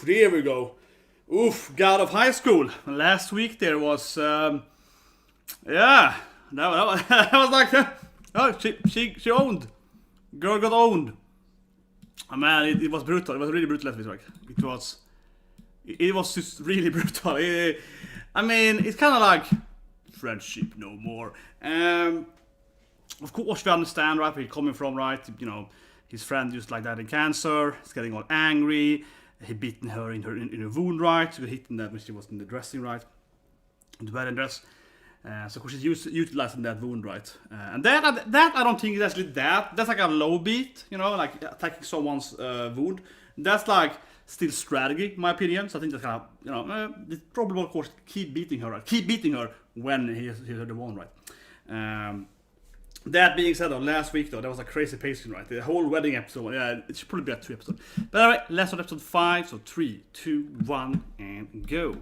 There we go. Gat Obeu Hai Seukul. Last week there was, that was like, she owned. Girl got owned. Oh, man, it was brutal. It was really brutal last week. It was just really brutal. I mean, it's kind of like friendship no more. Of course, we understand, right, where he's coming from, right? You know, his friend just like that in cancer. He's getting all angry. He beaten her in her wound, right? So he hit that when she was in the dressing, right? In the wedding dress. So of course he's utilizing that wound, right? And that I don't think is actually that. That's like a low beat, you know, like attacking someone's wound. That's like still strategy, in my opinion. So I think that's kind of, you know, it's probably of course keep beating her, right? Keep beating her when he's the one, right? That being said, though, last week though, that was a crazy pacing, right? The whole wedding episode, yeah, it should probably be a 2 episode. But anyway, let's start episode 5. So 3, 2, 1, and go.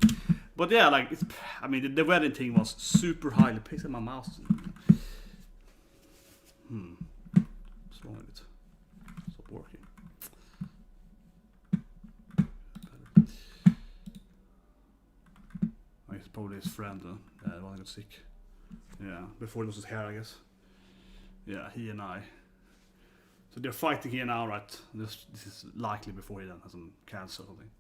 But yeah, like it's, I mean, the wedding thing was super highly paced. In my mouse. What's wrong with it? Stop working. It's probably his friend. The one that got sick. Yeah, before it was his hair, I guess. Yeah, he and I. So they're fighting here now, right? This is likely before he then has some cancer or something.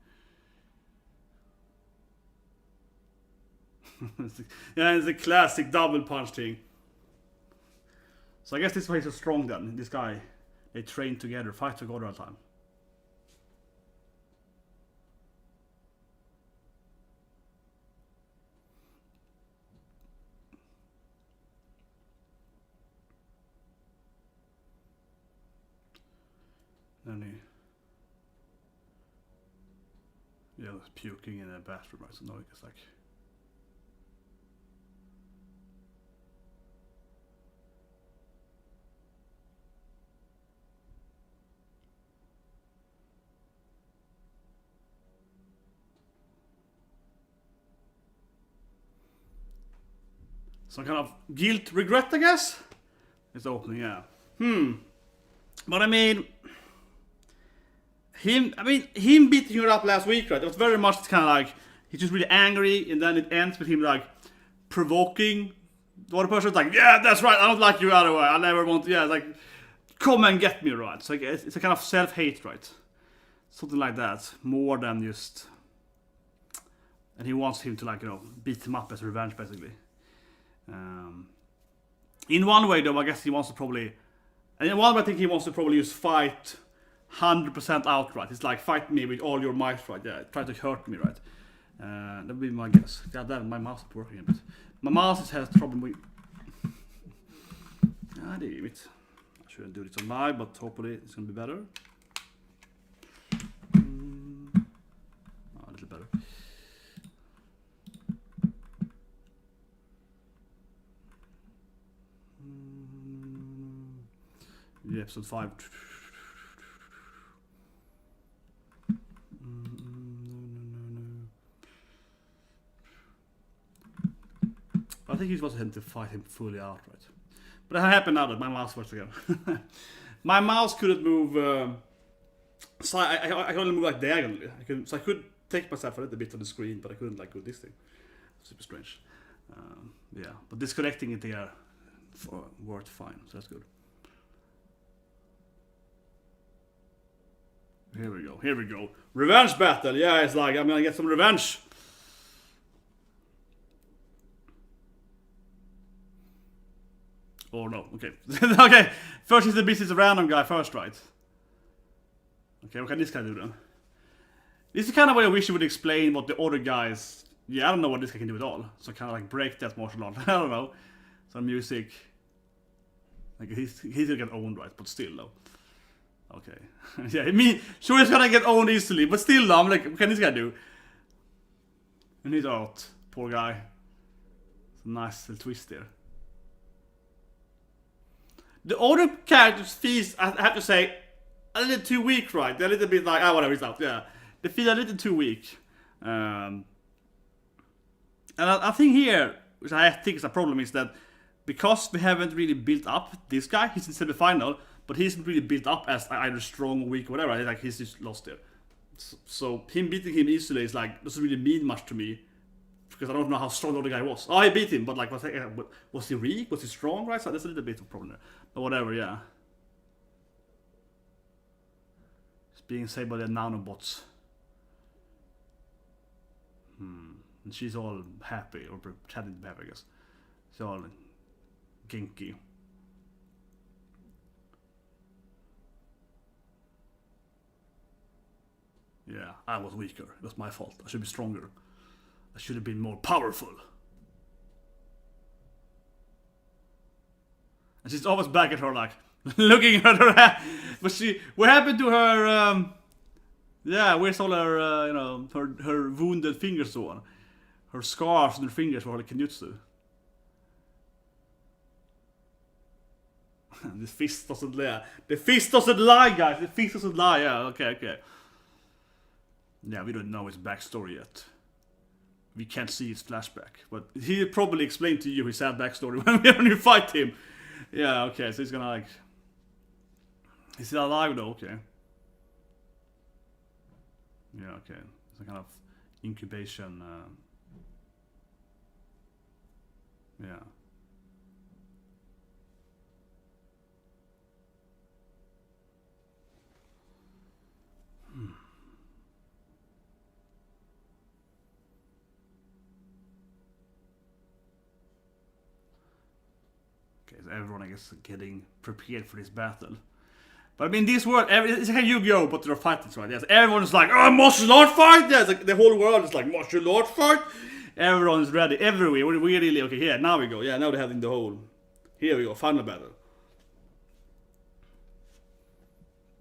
Yeah, it's a classic double punch thing. So I guess this is why he's so strong then. This guy, they train together, fight together all the time. And he was puking in a bathroom, right? So now it's like. Some kind of guilt, regret, I guess? It's the opening, yeah. But I mean, him beating her up last week, right? It was very much kind of like, he's just really angry, and then it ends with him like, provoking the other person. It's like, yeah, that's right, I don't like you other way, I never want to, yeah, it's like, come and get me, right? So it's a kind of self-hate, right? Something like that, more than just, and he wants him to like, you know, beat him up as revenge, basically. In one way though, I guess he wants to probably, and in one way I think he wants to probably just fight 100% outright. It's like, fight me with all your might, right? Yeah, try to hurt me, right? That would be my guess. God damn, my mouse is working a bit. My mouse has trouble with. Damn it. I shouldn't do this on live, but hopefully it's gonna be better. A little better. Yeah, episode 5. I think he's supposed to him to fight him fully out, right? But it happened now that my mouse works again. My mouse couldn't move. So I could only move like diagonally. So I could take myself a little bit on the screen, but I couldn't like go this thing. Super strange. Yeah, but disconnecting it there worked fine, so that's good. Here we go. Revenge battle. Yeah, it's like I'm gonna get some revenge. Oh no, okay. Okay, first is the business random guy first, right? Okay, what can this guy do then? This is kind of way I wish you would explain what the other guys. Yeah, I don't know what this guy can do at all. So kind of like break that martial art. I don't know. Some music. Like he's gonna get owned, right? But still though. Okay. Yeah, I mean, sure he's gonna get owned easily, but still though, I'm like, what can this guy do? And he's out. Poor guy. It's a nice little twist there. The other characters feel, I have to say, a little too weak, right? They're a little bit like, whatever, it's out, yeah. They feel a little too weak. And I think here, which I think is a problem, is that because we haven't really built up this guy, he's in semi-final, but he isn't really built up as either strong or weak or whatever. Like he's just lost there. So him beating him easily is like doesn't really mean much to me because I don't know how strong the other guy was. Oh, I beat him, but like was he weak? Was he strong? Right? So there's a little bit of a problem there. But whatever, yeah. It's being saved by the nanobots. And she's all happy, or pretending to be happy, I guess. She's all ginky. Yeah, I was weaker. It was my fault. I should be stronger. I should have been more powerful. And she's always back at her, like, looking at her hand. But what happened to her, yeah, where's all her, you know, her wounded fingers so on? Her scars on her fingers for her kenjutsu. The fist doesn't lie. The fist doesn't lie, guys. The fist doesn't lie. Yeah, okay. Yeah, we don't know his backstory yet. We can't see his flashback. But he'll probably explain to you his sad backstory when you fight him. Yeah, okay, so he's gonna like... Is he alive though? Okay. Yeah, okay. It's a kind of incubation... yeah. Okay, so everyone, I guess, getting prepared for this battle. But I mean, this world, it's like a Yu-Gi-Oh, but they're fighting, right? Yes, everyone's like, oh, martial art fight! Yeah, it's like the whole world is like, martial art fight! Everyone's ready, everywhere. We're really, okay, here, now we go. Yeah, now they're having the whole... Here we go, final battle.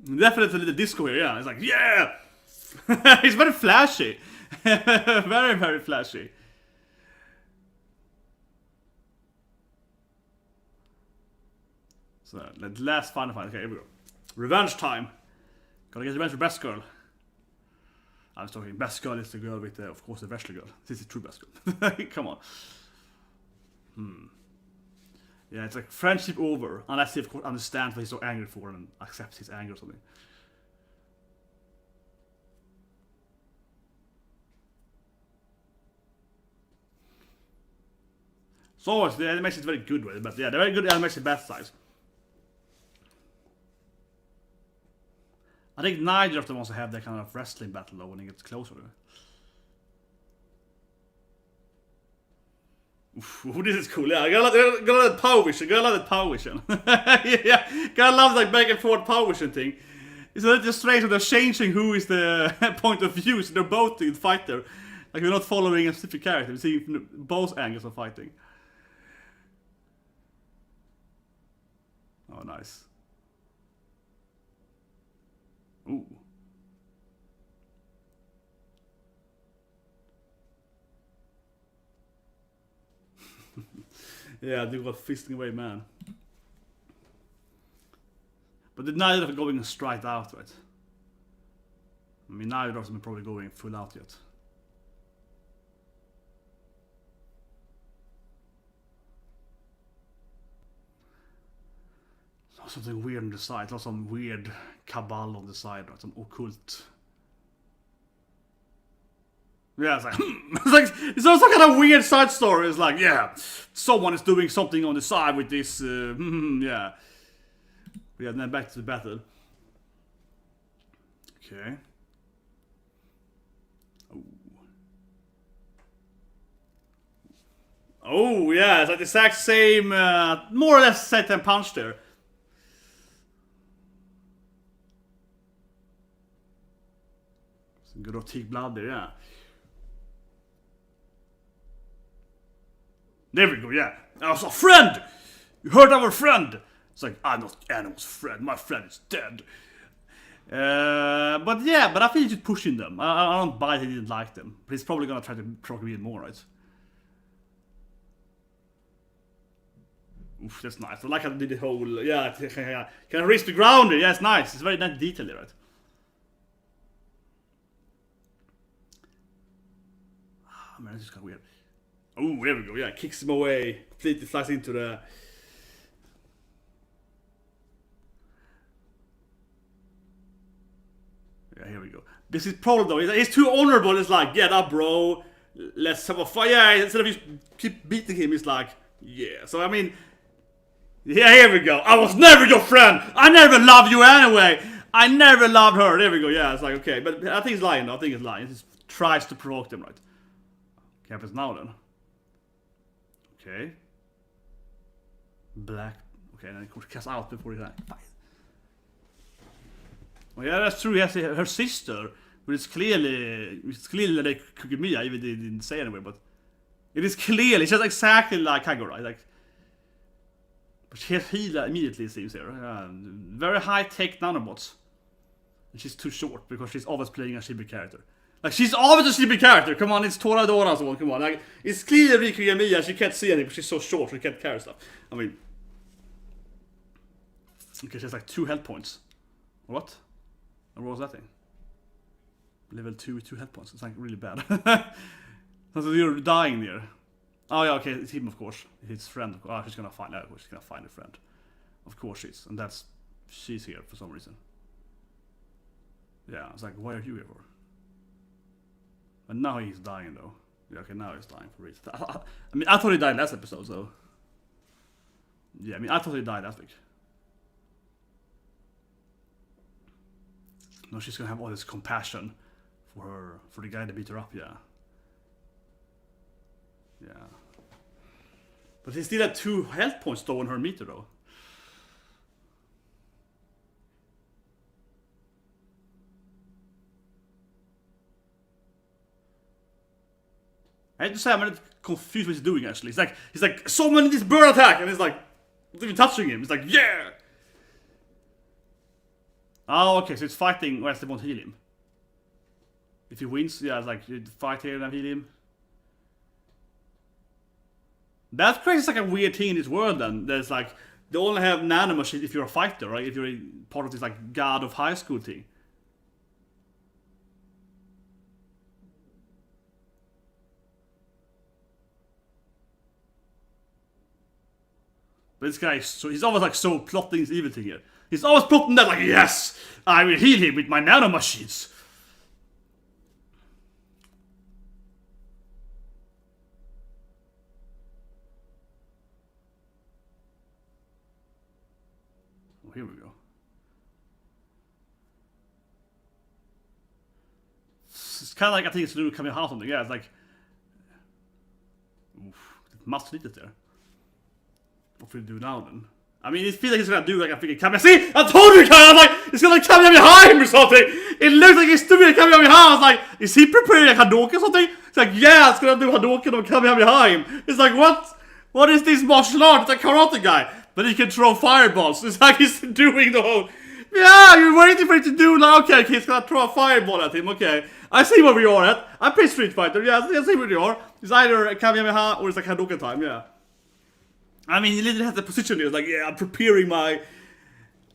Definitely a little disco here, yeah. It's like, yeah! It's very flashy. Very, very flashy. So, the last final fight. Okay, here we go. Revenge time. Gotta get revenge for best girl. I was talking best girl is the girl with, of course, the wrestler girl. This is true best girl. Come on. Yeah, it's like friendship over. Unless he, of course, understands what he's so angry for and accepts his anger or something. So, the animation is very good with it, but yeah, they're very good animation bad size. I think neither of them wants to have that kind of wrestling battle though when it gets closer. Ooh, this is cool. Yeah, I gotta love that power vision. Gotta love that power vision. Yeah, gotta love like back and forth power vision thing. It's a little strange that they're changing who is the point of view. So they're both in fight there. Like we're not following a specific character. We're seeing both angles of fighting. Oh, nice. Ooh. Yeah, they got fisting away, man. But neither of them going straight out, right? I mean, neither of them are probably going full out yet. Something weird on the side, not some weird cabal on the side, right? Some occult. Yeah, it's like, it's also kind of weird side story. It's like, yeah, someone is doing something on the side with this, yeah. Yeah, then back to the battle. Okay. Oh, yeah, it's like the exact same, more or less set and punch there. Some good old blood there, yeah. There we go, yeah. I was a friend! You hurt our friend! It's like, I'm not Animal's friend, my friend is dead. But yeah, but I feel he's just pushing them. I don't buy that he didn't like them. But he's probably gonna try to provoke me more, right? Oof, that's nice. I like how they did the whole, yeah, can I reach the ground there? Yeah, it's nice. It's very nice detail there, right? Oh, man, this is kind of weird. Oh, there we go. Yeah, kicks him away. Completely flies into the... Yeah, here we we go. This is problem though. He's too honorable. It's like, get up, bro. Let's have a fight. Yeah, instead of just keep beating him, he's like, yeah. So I mean, yeah, here we go. I was never your friend. I never loved you anyway. I never loved her. There we go. Yeah, it's like, okay. But I think he's lying though. I think he's lying. He just tries to provoke them, right? Okay, happens now then. Okay. Black. Okay, then he casts out before he dies. Oh yeah, that's true. Yes, her sister. But it's clearly like Kugemiya, even they didn't say anyway, but it is clearly, it's just exactly like Kagura, like, but she has healed immediately, it seems here. Very high-tech nanobots. And she's too short, because she's always playing a chibi character. Like, she's always a chibi character, come on, it's Toradora, so come on, like, it's clearly Kugemiya, she can't see anything, but she's so short, she can't carry stuff. I mean, okay, she has like 2 health points. What? And what was that thing? Level 2 health points. It's like really bad. So you're dying there. Oh yeah, okay, it's him of course. It's his friend. Oh, she's gonna find out. She's gonna find a friend. Of course she's. And she's here for some reason. Yeah, it's like, why are you here for? And now he's dying though. Yeah, okay, now he's dying for reason. I mean, I thought he died last episode, so. Yeah, I mean, I thought he died last week. No, she's gonna have all this compassion for the guy that beat her up, yeah. Yeah. But he still had 2 health points though on her meter though. I have to say I'm a little confused what he's doing actually. He's like summon this bird attack, and he's like not even touching him. He's like, yeah! Oh, okay, so it's fighting whereas they won't heal him. If he wins, yeah, it's like you fight here and heal him. That creates like a weird thing in this world then. There's like, they only have nanomachines if you're a fighter, right? If you're part of this like God of High School thing. But this guy, he's always like so plotting this evil thing here. He's always plotting that like, yes, I will heal him with my nanomachines. Oh, here we go. It's kind of like, I think it's to do with coming out something. Yeah, it's like, oof, it must need it there. What will we do now then? I mean, it feels like he's gonna do like a freaking Kamehameha. See? I told you, I was like, it's gonna Kamehameha him or something! It looks like he's doing a Kamehameha. I was like, is he preparing a Hadouken or something? It's like, yeah, it's gonna do Hadouken or Kamehameha him. It's like, what? What is this martial art? It's a karate guy. But he can throw fireballs. It's like he's doing the whole... Yeah, you're waiting for it to do like, okay, he's gonna throw a fireball at him, okay. I see where we are at. I play Street Fighter, yeah, I see where we are. It's either a Kamehameha or it's like Hadouken time, yeah. I mean, he literally has the position there. It's like, yeah, I'm preparing my...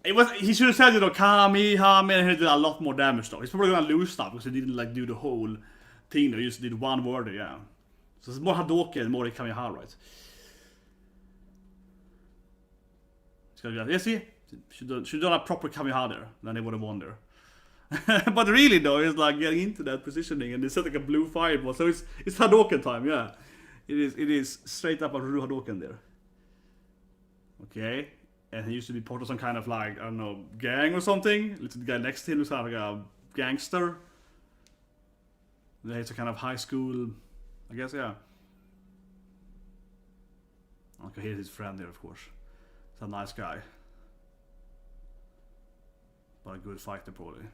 He should have said, you know, Kamehameha, and he did a lot more damage though. He's probably gonna lose stuff because he didn't like do the whole thing though. He just did one word there, yeah. So it's more Hadouken, more Kamehameha, right? It's gonna be like, yeah, see? Should done a proper Kamehameha there, then they would have won there. But really though, it's like getting into that positioning and they set like a blue fireball. So it's Hadouken time, yeah. It is straight up a Ryu Hadouken there. Okay, and he used to be part of some kind of like, I don't know, gang or something. The guy next to him was kind of like a gangster. Then he's a kind of high school, I guess, yeah. Okay, here's his friend there, of course. He's a nice guy. But a good fighter, probably.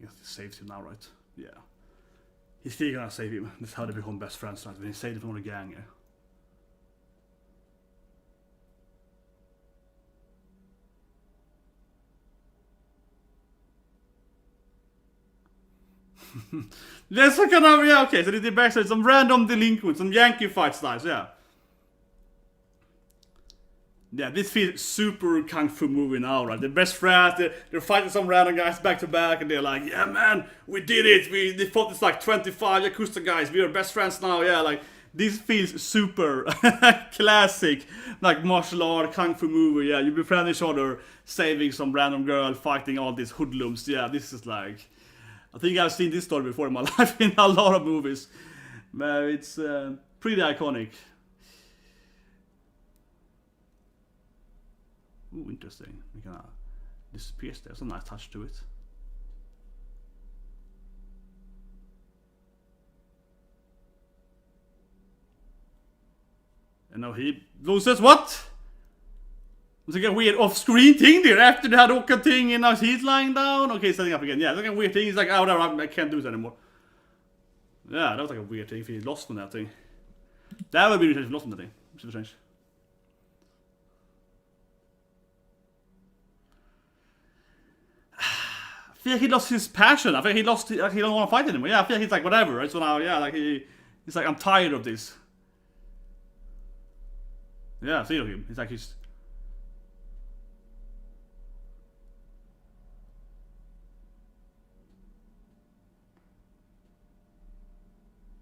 He saves him now, right? Yeah. He's still gonna save him. That's how they become best friends, right? When he saved him from the gang, yeah. There's a kind of, yeah, okay, so they did backside some random delinquents, some Yankee fight styles, yeah. Yeah, this feels super kung fu movie now, right? They're best friends, they're fighting some random guys back to back, and they're like, yeah man, we did it, they fought this like 25 Yakuza guys, we are best friends now, yeah, like, this feels super classic, like martial art, kung fu movie, yeah, you befriend each other, saving some random girl, fighting all these hoodlums, yeah, this is like, I think I've seen this story before in my life in a lot of movies, but it's pretty iconic. Ooh, interesting. We kind of disappears there. There's a nice touch to it. And now he loses what? It's like a weird off-screen thing there after they had Oka thing and now he's lying down. Okay, setting up again. Yeah, it's like a weird thing. He's like, oh, whatever, I can't do it anymore. Yeah, that was like a weird thing if he lost from that thing. That would be interesting if he lost from that thing. Super strange. I feel like he lost his passion. I feel like he lost. Like he don't want to fight anymore. Yeah, I feel like he's like whatever. Right? So now, yeah, like he's like I'm tired of this. Yeah, see him. He's like he's.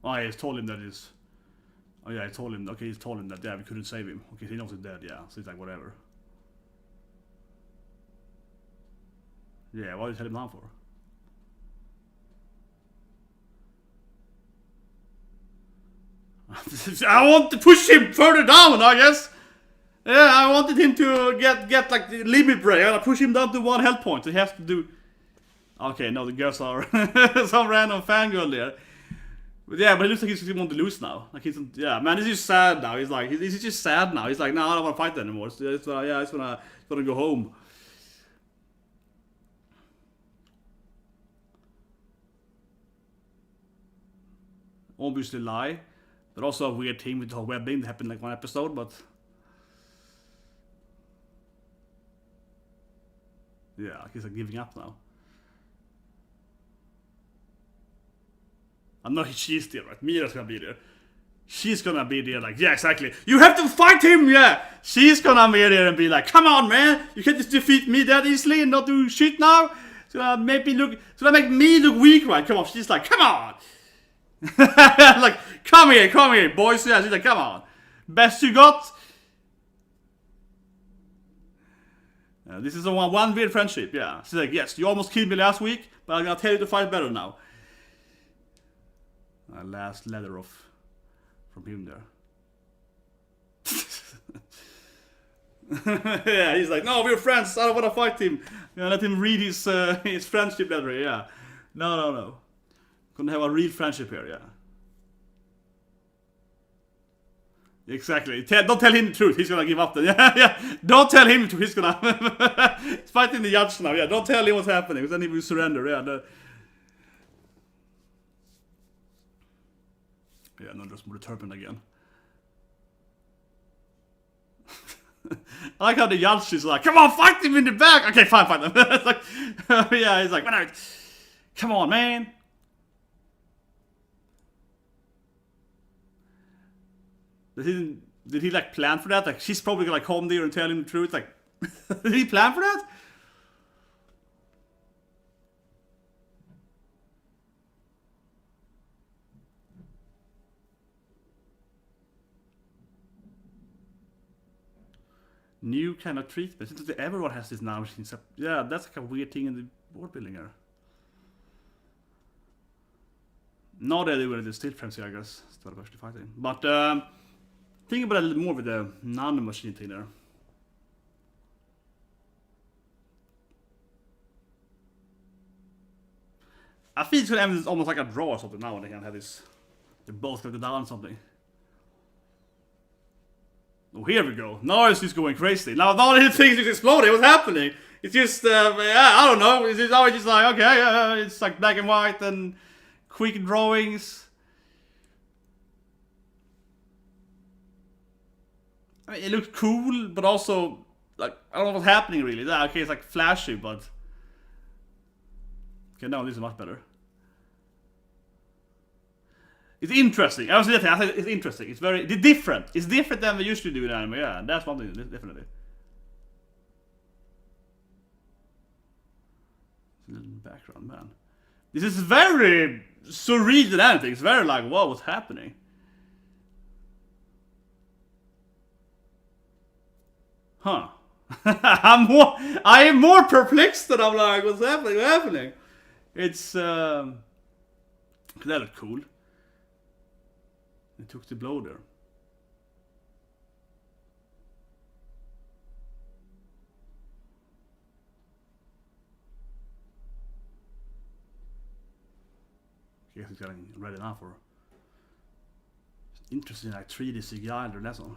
Oh, yeah, he's told him that he's. Oh yeah, he told him. Okay, he's told him that. Yeah, we couldn't save him. Okay, he knows he's dead. Yeah, so he's like whatever. Yeah, what did you tell him down for? I want to push him further down, I guess. Yeah, I wanted him to get like the limit break. I gotta push him down to 1 health point. So he has to do. Okay, no, the girls are some random fangirl there. But yeah, but it looks like he's going to lose now. Like he's, yeah, man, he's just sad now. He's like, he's just sad now. He's like, no, I don't want to fight anymore. So yeah, I just wanna go home. Obviously lie, but also a weird thing with the whole webbing that happened like 1 episode, but yeah, he's like giving up now. I know she's there, right? Mira's gonna be there. She's gonna be there like, yeah, exactly. You have to fight him, yeah! She's gonna be there and be like, come on, man! You can't just defeat me that easily and not do shit now? It's gonna make me look weak, right? Come on, she's like, come on! Like, come here, boys. Yeah, she's like, come on. Best you got? This is a one weird friendship, yeah. She's like, yes, you almost killed me last week, but I'm gonna tell you to fight better now. Last letter off from him there. Yeah, he's like, no, we're friends. I don't want to fight him. Let him read his friendship letter. Yeah, no. Gonna have a real friendship here. Yeah, exactly. Don't tell him the truth. He's gonna give up. Then yeah. Don't tell him the truth. He's gonna he's fighting the judge now. Yeah, don't tell him what's happening. Then he will surrender. Yeah. Yeah, no, just more determined again. I like how the judge is like, come on, fight him in the back. Okay, fine, fight him. It's like, yeah, he's like, whatever. Come on, man. Did he like plan for that? Like, she's probably gonna like come there and tell him the truth. Like, did he plan for that? New kind of treatment. Since everyone has this now. Yeah, that's like a weird thing in the board building here. Not that they were the still friends here, I guess. Instead of actually fighting. But think about it a little more with the nanomachine thing there. I feel it's gonna end almost like a draw or something now when they can have this. They're both gonna go down something. Oh, here we go. Now it's just going crazy. Now the things just exploding. What's happening? It's just, yeah, I don't know. It's just like, okay, it's like black and white and quick drawings. I mean, it looks cool, but also, like, I don't know what's happening really. Yeah, okay, it's like flashy, but... Okay, now this is much better. It's interesting. I was saying it's interesting. It's very different. It's different than we usually do in anime. Yeah, that's one thing, definitely. little background, man. This is very surreal than anything. It's very like, whoa, what's happening? Huh. I am more perplexed than I'm like, what's happening? What's happening? It's that looked cool. It took the blow there. I guess it's getting ready now for interesting like 3D CGI or that's all.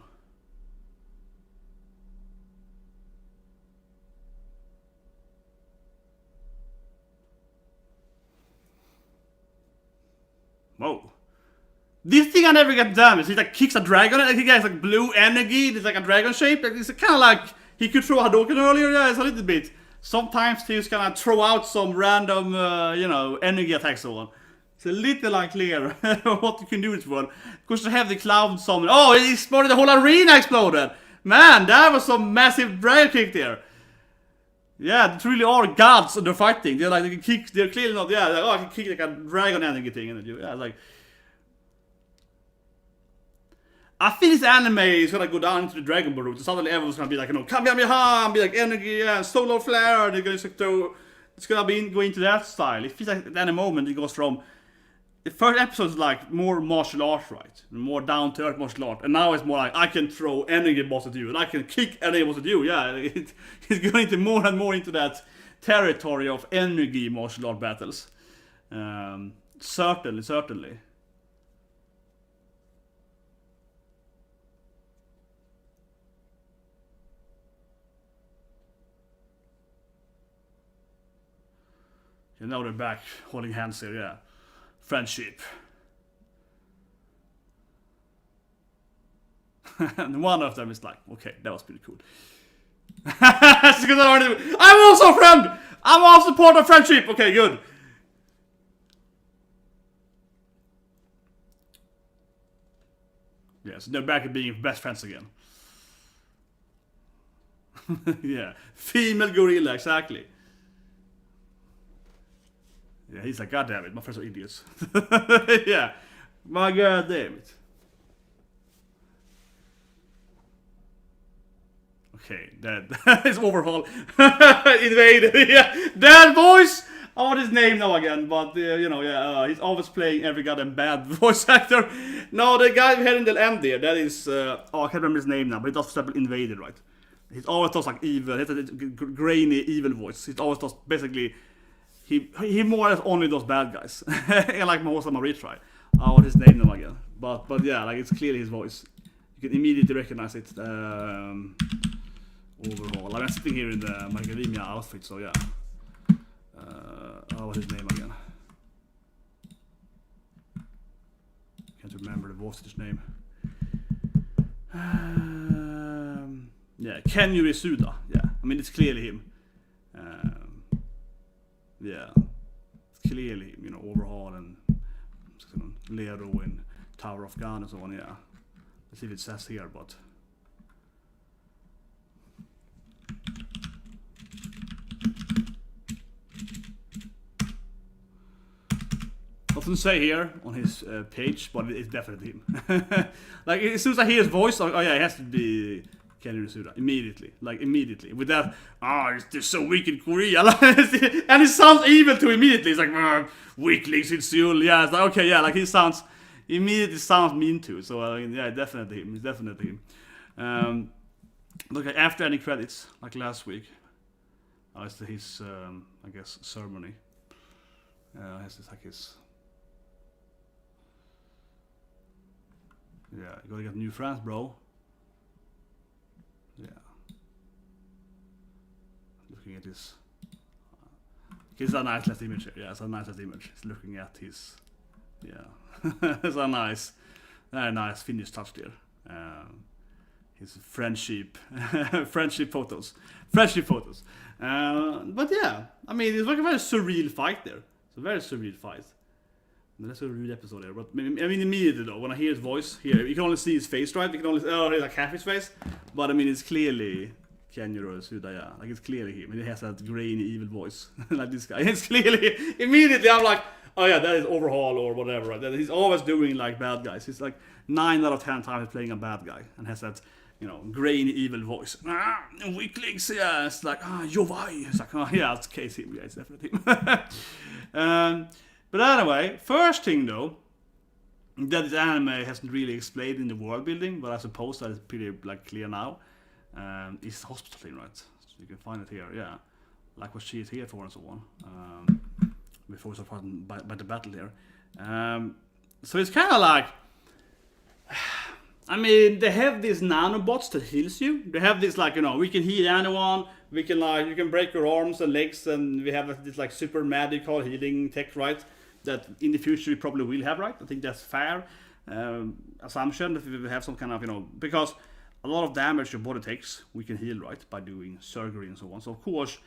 Whoa. This thing I never get damaged. He like kicks a dragon. I think he has like blue energy. It's like a dragon shape. Like, it's kind of like he could throw a Hadouken earlier. Yeah, it's a little bit. Sometimes he's gonna throw out some random, energy attacks and so on. It's a little unclear what you can do with one. Because they have the cloud summon. Oh, he exploded, the whole arena exploded. Man, that was some massive dragon kick there. Yeah, they really are gods and they're fighting. They're like, they can kick, they're clearly not, yeah, like, oh, I can kick like a dragon energy thing. And yeah, like. I think this anime is gonna go down into the Dragon Ball route. Suddenly everyone's gonna be like, Kamehameha, and be like energy, yeah, solar flare. They're going to throw. It's gonna be go into that style. It feels like at any moment it goes from the first episode is like more martial arts, right? More down to earth martial art, and now it's more like I can throw energy balls at you, and I can kick energy balls at you. Yeah, it's going into more and more into that territory of energy martial art battles. Certainly. And now they're back holding hands here, yeah. Friendship. And one of them is like, okay, that was pretty cool. I'm also a friend! I'm also part of friendship! Okay, good. Yeah, so they're back at being best friends again. Yeah, female gorilla, exactly. Yeah, he's like, God damn it, my friends are idiots. Yeah, my god damn it. Okay, that is Overhaul. Invaded, yeah. That voice! I want his name now again, but he's always playing every goddamn bad voice actor. No, the guy we had in the end there, that is, I can't remember his name now, but he does step Invaded, right? He always does like evil, he has a grainy evil voice. He always does basically. He more or less only does bad guys. And like most of my retry. What's his name now again? But yeah, like it's clearly his voice. You can immediately recognize it. Overhaul. I'm sitting here in the My Academia outfit, so yeah. What's his name again? Can't remember the voice's name. Yeah, Ken Yurisuda. Yeah, I mean it's clearly him. Yeah, it's clearly, Overhaul and Lero and Tower of God and so on, yeah. Let's see if it says here, but... Doesn't say here on his page, but it's definitely him. Like, as soon as I hear his voice, oh yeah, it has to be... Ken Yurisuda, immediately. With that, they're so weak in Korea. And he sounds evil too immediately. It's like, weaklings in Seoul. Yeah, it's like, okay, yeah, like he immediately sounds mean too. So, yeah, definitely him. It's definitely him. Look, after any credits, like last week, it's his, I guess, ceremony. It's like his... Yeah, you gotta get new friends, bro. Yeah. Looking at his... It's a nice last image here. Yeah, it's a nice last image. It's looking at his... Yeah. It's a nice... Very nice finished touch there. His friendship... friendship photos. But yeah. I mean, it's like a very surreal fight there. It's a very surreal fight. That's a real episode there. But I mean, immediately though, when I hear his voice here, you can only see his face, right? You can only hear like half his face. But I mean, it's clearly Kenjiro Suda, yeah. Like it's clearly him. He has that grainy evil voice. Like this guy. It's clearly, immediately I'm like, oh yeah, that is Overhaul or whatever. Right? He's always doing like bad guys. He's like 9 out of 10 times playing a bad guy and has that, you know, grainy evil voice. Weaklings, yeah. It's like, Yovai. It's like, oh yeah, it's case him. Yeah, it's definitely him. But anyway, first thing though, that this anime hasn't really explained in the world building, but I suppose that is pretty like clear now. Is hospital thing, right? So you can find it here, yeah. Like what she is here for and so on. Before we start fighting by the battle here. So it's kind of like, I mean, they have these nanobots that heals you. They have this like, you know, we can heal anyone. We can like, you can break your arms and legs, and we have this like super medical healing tech, right? That in the future we probably will have, right? I think that's fair assumption that we have some kind of, you know, because a lot of damage your body takes, we can heal, right, by doing surgery and so on. So of course,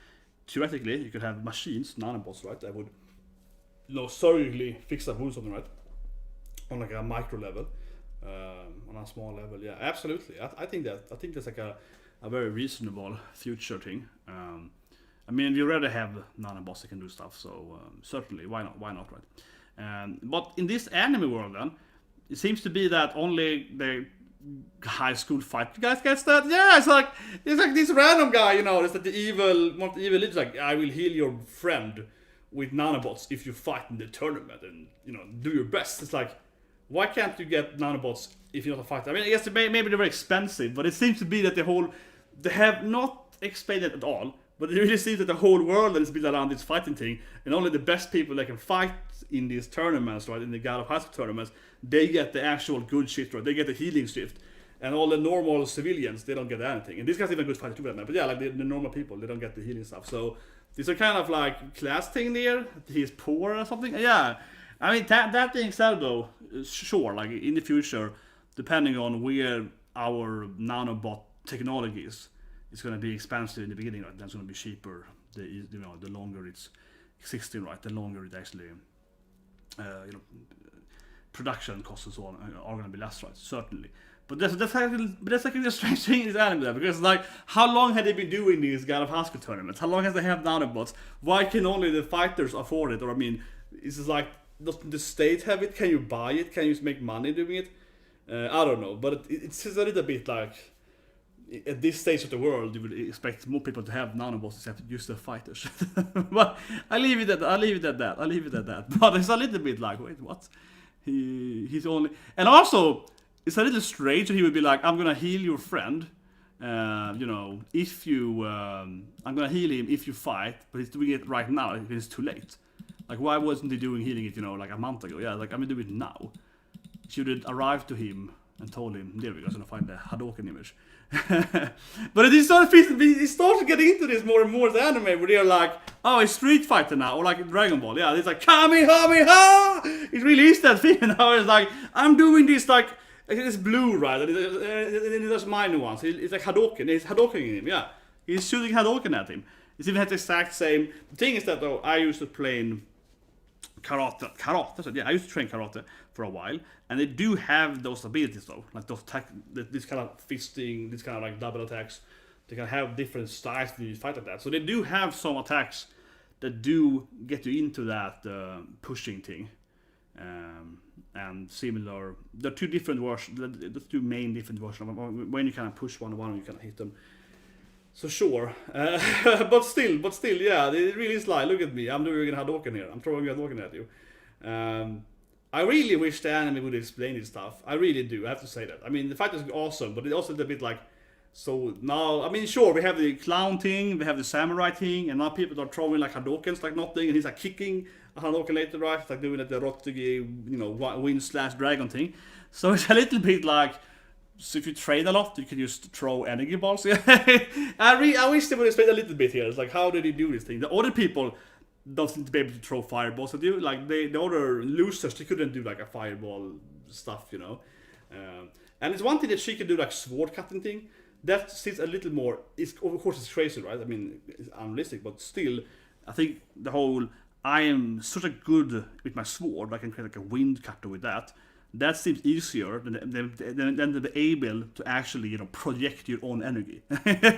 theoretically, you could have machines, nanobots, right, that would, you know, surgically fix a wound, something, right, on like a micro level, on a small level. Yeah, absolutely. I think that's like a very reasonable future thing. I mean, we already have nanobots that can do stuff, so certainly, why not, right? But in this anime world, then, it seems to be that only the high school fight guys gets that. Yeah, it's like this random guy, you know, it's like the evil is like, I will heal your friend with nanobots if you fight in the tournament and, you know, do your best. It's like, why can't you get nanobots if you're not a fighter? I mean, I guess maybe they're very expensive, but it seems to be that they have not explained it at all, but it really seems that the whole world is built around this fighting thing, and only the best people that can fight in these tournaments, right, in the Gat Obeu Hai Seukul tournaments, they get the actual good shit, right? They get the healing shift, and all the normal civilians, they don't get anything. And these guys even good fighter too, but yeah, like the normal people, they don't get the healing stuff. So these are kind of like class thing there. He's poor or something. Yeah, I mean that being said though, sure, like in the future, depending on where our nanobot technology is, it's going to be expensive in the beginning, right? Then it's going to be cheaper. The longer it's existing, right? The longer it actually, production costs and so on are going to be less, right? Certainly. But that's actually a strange thing in this anime there, because like, how long had they been doing these Gat Obeu Hai Seukul tournaments? How long has they have nanobots? Why can only the fighters afford it? Or I mean, is it like, does the state have it? Can you buy it? Can you make money doing it? I don't know, but it's a little bit like, at this stage of the world, you would expect more people to have nanobots except use the fighters. But I leave it at that. But it's a little bit like, wait, what? He's only, and also it's a little strange that he would be like, I'm gonna heal your friend, if you, I'm gonna heal him if you fight, but he's doing it right now. It's too late. Like, why wasn't he doing healing it, like a month ago? Yeah, like, I'm gonna do it now. Should have arrived to him and told him, there we go, I'm gonna find the Hadouken image. But it started getting into this more and more, the anime, where they're like, oh, it's Street Fighter now, or like Dragon Ball. Yeah, it's like, Kamehameha! It really is that thing now. It's like, I'm doing this, like, it's blue, right? And there's minor ones. It's like Hadouken. It's Hadoukening him, yeah. He's shooting Hadouken at him. It's even had the exact same. The thing is that, though, I used to play karate. So yeah, I used to train karate for a while, and they do have those abilities though, like those this kind of fisting, this kind of like double attacks. They can have different styles to fight like that. So they do have some attacks that do get you into that pushing thing, and similar. There are two different versions. The two main different versions. When you kind of push one, you kind of hit them. So sure, but still, yeah, it really is like, look at me, I'm doing a Hadouken here, I'm throwing a Hadouken at you. I really wish the anime would explain this stuff, I really do, I have to say that. I mean, the fight is awesome, but it's also a bit like, so now, I mean, sure, we have the clown thing, we have the samurai thing, and now people are throwing like Hadoukens like nothing, and he's like kicking a Hadouken later, right? It's like doing the Rotsugi, wind/dragon thing. So it's a little bit like, so if you train a lot, you can just throw energy balls. I wish they would explain a little bit here. It's like, how did he do this thing? The other people don't seem to be able to throw fireballs at you. Like the other losers, they couldn't do like a fireball stuff, And it's one thing that she could do, like sword cutting thing. That seems a little more. Of course, it's crazy, right? I mean, it's unrealistic, but still, I think the whole, I am such a good with my sword, I can create like a wind cutter with that that seems easier than to be able to actually, project your own energy.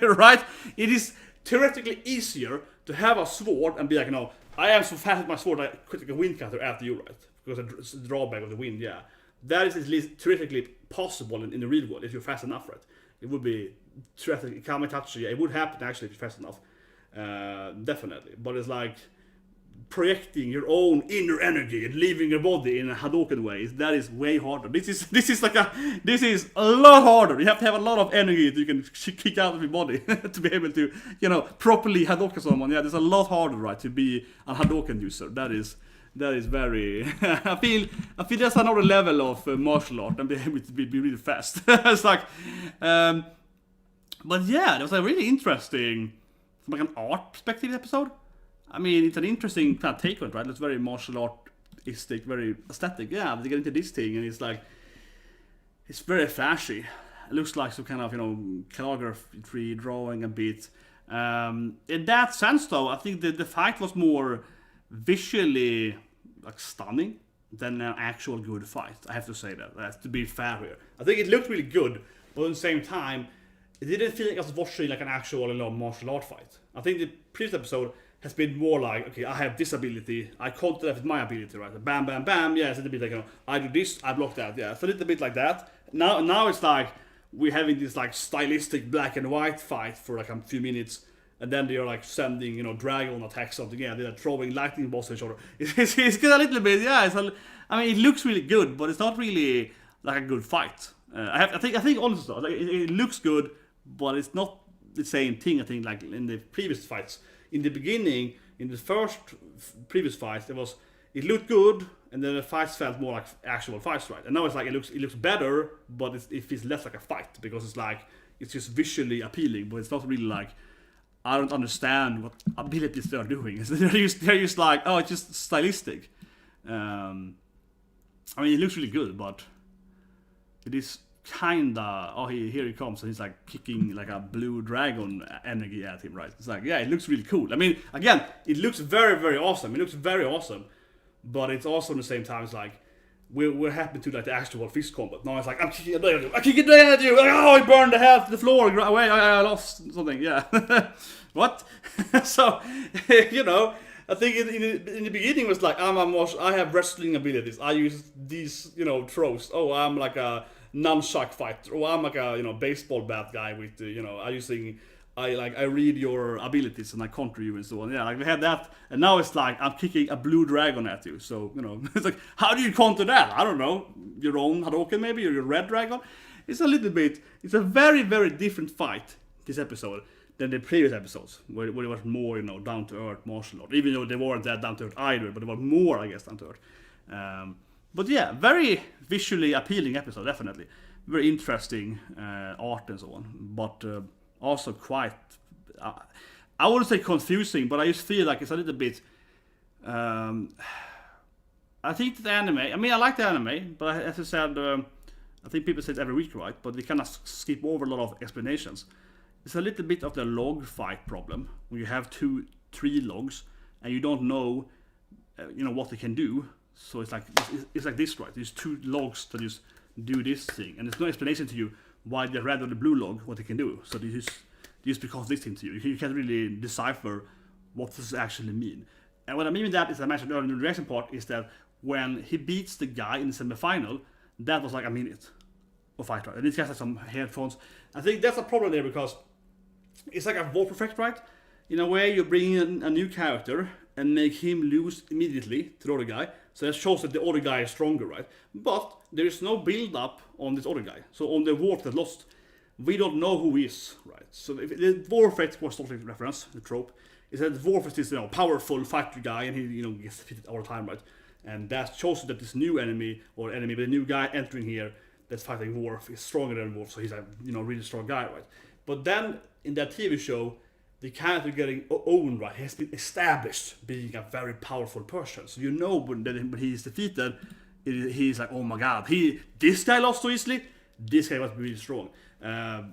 Right? It is theoretically easier to have a sword and be like, I am so fast with my sword, I could take a wind cutter after you, right? Because it's the drawback of the wind, yeah. That is at least theoretically possible in the real world if you're fast enough, right? It would be theoretically kamitachi. It would happen actually if you're fast enough, definitely. But it's like projecting your own inner energy and leaving your body in a Hadouken way. That is way harder. This is a lot harder. You have to have a lot of energy that you can kick out of your body to be able to, properly Hadouken someone. Yeah, there's a lot harder, right, to be a Hadouken user. That is very. I feel there's another level of martial art and be able to be really fast. It's like, but yeah, it was a really interesting, from like an art perspective episode. I mean, it's an interesting kind of take on it, right? It's very martial artistic, very aesthetic. Yeah, they get into this thing, and it's like, it's very flashy. It looks like some kind of, calligraphy drawing a bit. In that sense, though, I think the fight was more visually like stunning than an actual good fight. I have to say that. That's to be fair here. I think it looked really good, but at the same time, it didn't feel like I was watching like an actual martial art fight. I think the previous episode has been more like, okay, I have this ability, I counter that with my ability, right? Bam, bam, bam, yeah, it's a little bit like, I do this, I block that, yeah. It's a little bit like that. Now it's like, we're having this like stylistic black and white fight for like a few minutes, and then they're like sending, dragon attacks something, yeah, they're throwing lightning bolts at each other. It's a little bit, yeah, it looks really good, but it's not really like a good fight. I think honestly, like, it looks good, but it's not the same thing, I think, like in the previous fights. In the beginning, in the first previous fights, it looked good, and then the fights felt more like actual fights, right? And now it's like it looks better, but it feels less like a fight because it's like it's just visually appealing, but it's not really like, I don't understand what abilities they're doing. They're just like, oh, it's just stylistic. It looks really good, but it is kinda, here he comes, and he's like kicking like a blue dragon energy at him, right? It's like, yeah, it looks really cool. I mean, again, it looks very, very awesome. It looks very awesome, but it's also at the same time, it's like, we're happy to like the actual fist combat. Now it's like, I'm kicking a dragon at you, oh, I burned the half to the floor, away, I lost something, yeah. What? So, I think in the beginning it was like, I have wrestling abilities, I use these, throws, I'm like a nunchuck fighter, or I'm like a baseball bat guy with I read your abilities and I counter you and so on. Yeah, like we had that, and now it's like I'm kicking a blue dragon at you. So it's like, how do you counter that? I don't know, your own Hadouken maybe, or your red dragon. It's a very, very different fight this episode than the previous episodes, where it was more down to earth martial art. Even though they weren't that down to earth either, but it was more, I guess, down to earth. But yeah, very visually appealing episode, definitely. Very interesting art and so on. But also quite, I wouldn't say confusing, but I just feel like it's a little bit, I think the anime, I like the anime, but as I said, I think people say it every week, right? But they kind of skip over a lot of explanations. It's a little bit of the log fight problem, where you have 2-3 logs, and you don't know, what they can do. So it's like this, right? There's 2 logs that just do this thing, and there's no explanation to you why the red or the blue log, what they can do. So they just becomes this thing to you. You can't really decipher what this actually mean. And what I mean with that, as I mentioned earlier in the reaction part, is that when he beats the guy in the semi-final, that was like a minute of fight, right? And this guy has some headphones. I think that's a problem there, because it's like a Wolf effect, right? In a way, you bring in a new character and make him lose immediately to the other guy. So that shows that the other guy is stronger, right? But there is no build-up on this other guy. So on the Wolf that lost, we don't know who he is, right? So if the Wolf effect was not a reference, the trope, is that the Wolf is this powerful fighter guy, and he gets defeated all the time, right? And that shows that this new enemy, but a new guy entering here that's fighting Wolf is stronger than Wolf, so he's a really strong guy, right? But then in that TV show, the character getting owned, right, has been established being a very powerful person. So when he's defeated, he's like, oh my god, this guy lost so easily, this guy must be really strong. I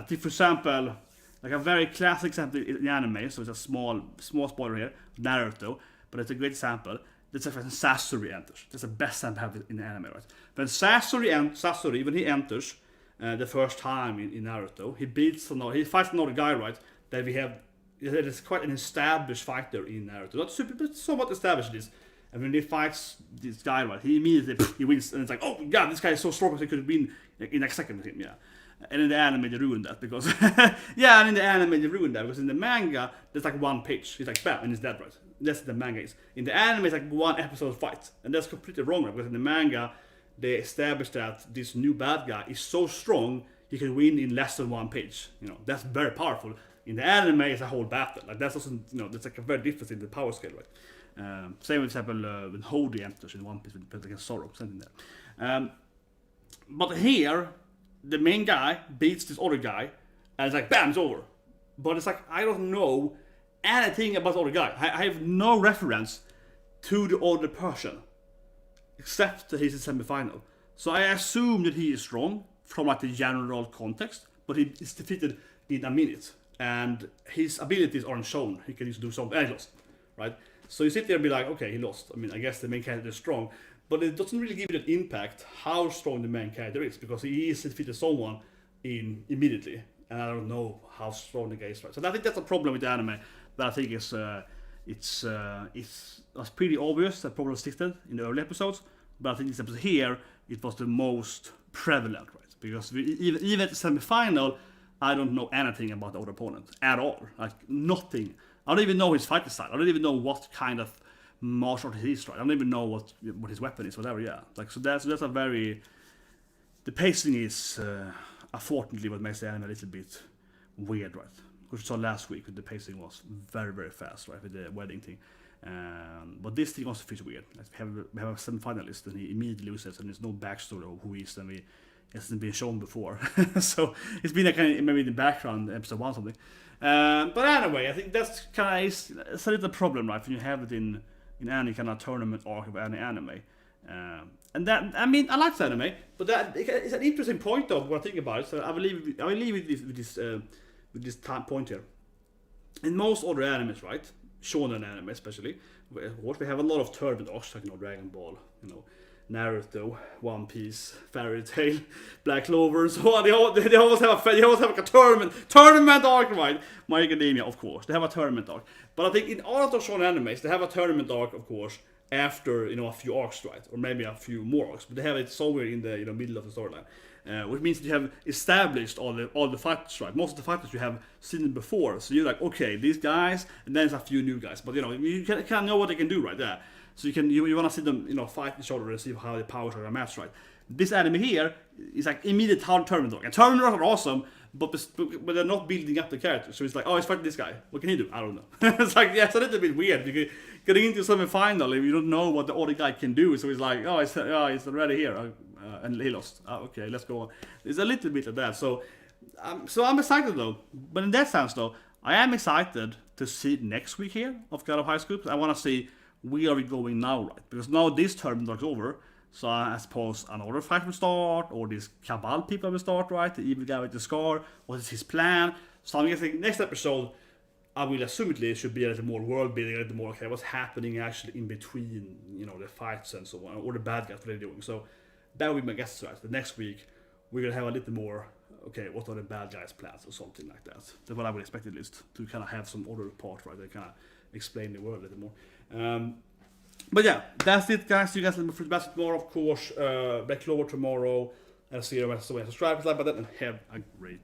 think, for example, like a very classic example in anime, so it's a small spoiler here, Naruto, but it's a great example. that's when Sasori enters. That's the best time to have it in anime, right? When Sasori, when he enters the first time in Naruto, he fights another guy, right? That is quite an established fighter in Naruto. Not super, but somewhat established this. And when he fights this guy, right, he immediately he wins, and it's like, oh god, this guy is so strong because he could win in next second with him, yeah. And in the anime they ruined that because because in the manga there's like one page, he's like bam, and he's dead, right? That's the manga is. In the anime it's like one episode fight, and that's completely wrong, right? Because in the manga they established that this new bad guy is so strong he can win in less than one page. You know, that's very powerful. In the anime it's a whole battle. Like that's also, you know, that's like a very difference in the power scale, right? Same with example when Hody enters in One Piece with against Zoro, something there. But here the main guy beats this other guy, and it's like bam, it's over. But it's like I don't know anything about the other guy. I have no reference to the other person except that he's in semi-final. So I assume that he is strong from like the general context, but he is defeated in a minute, and his abilities aren't shown. He can just do something, and he lost, right? So you sit there and be like, okay, he lost. I mean, I guess the main character is strong, but it doesn't really give you that impact how strong the main character is, because he is defeated someone in immediately, and I don't know how strong the guy is, right? So I think that's a problem with the anime that I think is it was pretty obvious that problem existed in the early episodes, but I think this episode here it was the most prevalent, right? Because even at the semi-final, I don't know anything about the other opponent at all, like nothing. I don't even know his fighting style. I don't even know what kind of martial art he is, right? I don't even know what his weapon is, whatever. Yeah, like so that's a very, the pacing is unfortunately what makes the anime a little bit weird, right? Which we saw last week, the pacing was very, very fast, right, with the wedding thing. But this thing also feels weird. Like we have a semi-finalist, and he immediately loses, and there's no backstory of who he is, and it hasn't been shown before. So it's been like maybe in the background, episode 1 or something. But anyway, I think that's kind of it's a little problem, right? When you have it in any kind of tournament arc of any anime. And that, I mean, I like the anime, but that it's an interesting point of what I think about it. So I will leave with this time point here. In most other animes, right, shonen anime especially, of course we have a lot of tournament arcs, like, you know, Dragon Ball, you know, Naruto, One Piece, Fairy Tail, Black Clover, and so on. They always have like a tournament arc, right? My Academia, of course, they have a tournament arc. But I think in all of those shonen animes, they have a tournament arc, of course, after, you know, a few arcs, right, or maybe a few more arcs, but they have it somewhere in the, you know, middle of the storyline, which means that you have established all the fighters, right? Most of the fighters you have seen them before, so you're like, okay, these guys, and then there's a few new guys, but you know, you can know what they can do, right there. So you want to see them, you know, fight each other and see how the powers are matched, right? This anime here is like immediate tournament arc, and tournament arcs are awesome, but they're not building up the character. So it's like, oh, he's fighting this guy. What can he do? I don't know. It's like, yeah, it's a little bit weird. You getting into semi-final if you don't know what the other guy can do. So it's like, oh, he's already here, and he lost. Okay, let's go on. It's a little bit of that. So I'm excited though. But in that sense though, I am excited to see next week here of Gat Obeu Hai Seukul. I want to see where are we going now, right? Because now this tournament is over. So I suppose another fight will start, or these Cabal people will start, right? The evil guy with the scar. What is his plan? So I'm guessing next episode, I will assumedly should be a little more world building, a little more, okay, what's happening actually in between, you know, the fights and so on, or the bad guys, what they're doing. So that will be my guess, right? The next week, we're going to have a little more, okay, what are the bad guys' plans or something like that. That's what I would expect at least, to kind of have some other part, right? They kind of explain the world a little more. But yeah, that's it, guys. See you guys in the Fruit Basket tomorrow, of course. Black Clover tomorrow. I'll see you guys. Subscribe, like button, and have a great